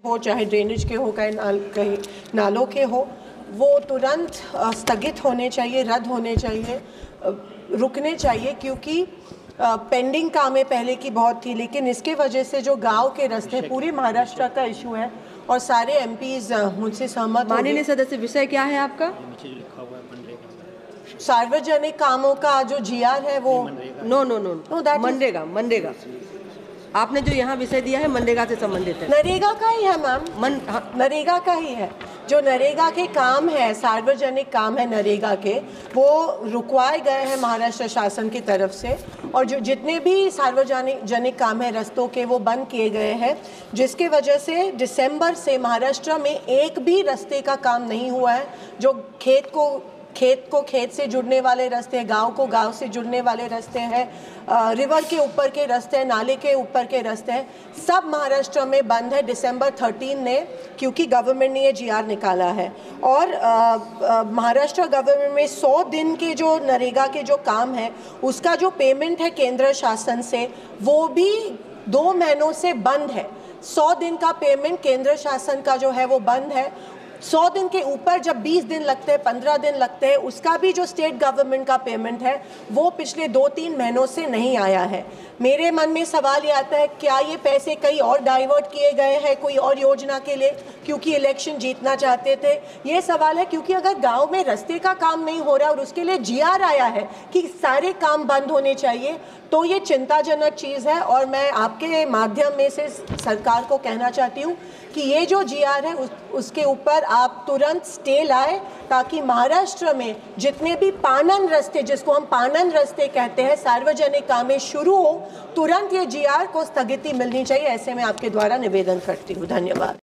हो, चाहे ड्रेनेज के हो, कहीं नालों के हो, वो तुरंत स्थगित होने चाहिए, रद्द होने चाहिए, रुकने चाहिए, क्योंकि पेंडिंग कामें पहले की बहुत थी, लेकिन इसके वजह से जो गांव के रास्ते, पूरी महाराष्ट्र का इशू है और सारे एमपीज मुझसे सहमत हो। माननीय सदस्य, विषय क्या है आपका? सार्वजनिक कामों का जो जीआर है वो नो मनरेगा आपने जो यहाँ विषय दिया है मनरेगा से संबंधित है। नरेगा का ही है मैम, नरेगा का ही है। जो नरेगा के काम है, सार्वजनिक काम है नरेगा के, वो रुकवाए गए हैं महाराष्ट्र शासन की तरफ से, और जो जितने भी सार्वजनिक काम है रस्तों के, वो बंद किए गए हैं, जिसके वजह से दिसंबर से महाराष्ट्र में एक भी रास्ते का काम नहीं हुआ है। जो खेत को खेत से जुड़ने वाले रास्ते, गांव को गांव से जुड़ने वाले रास्ते हैं, रिवर के ऊपर के रास्ते, नाले के ऊपर के रास्ते हैं, सब महाराष्ट्र में बंद है दिसंबर 13 ने, क्योंकि गवर्नमेंट ने ये जीआर निकाला है। और महाराष्ट्र गवर्नमेंट में 100 दिन के जो नरेगा के जो काम है, उसका जो पेमेंट है केंद्र शासन से, वो भी 2 महीनों से बंद है। 100 दिन का पेमेंट केंद्र शासन का जो है वो बंद है। 100 दिन के ऊपर जब 20 दिन लगते हैं, 15 दिन लगते हैं, उसका भी जो स्टेट गवर्नमेंट का पेमेंट है वो पिछले 2-3 महीनों से नहीं आया है। मेरे मन में सवाल ये आता है, क्या ये पैसे कहीं और डाइवर्ट किए गए हैं कोई और योजना के लिए, क्योंकि इलेक्शन जीतना चाहते थे? ये सवाल है, क्योंकि अगर गांव में रास्ते का काम नहीं हो रहा और उसके लिए जीआर आया है कि सारे काम बंद होने चाहिए, तो ये चिंताजनक चीज़ है। और मैं आपके माध्यम में से सरकार को कहना चाहती हूँ कि ये जो जीआर है उसके ऊपर आप तुरंत स्टे लाए, ताकि महाराष्ट्र में जितने भी पानन रास्ते, जिसको हम पानन रास्ते कहते हैं, सार्वजनिक कामें शुरू हो, तुरंत ये जीआर को स्थगिति मिलनी चाहिए। ऐसे में आपके द्वारा निवेदन करती हूँ। धन्यवाद।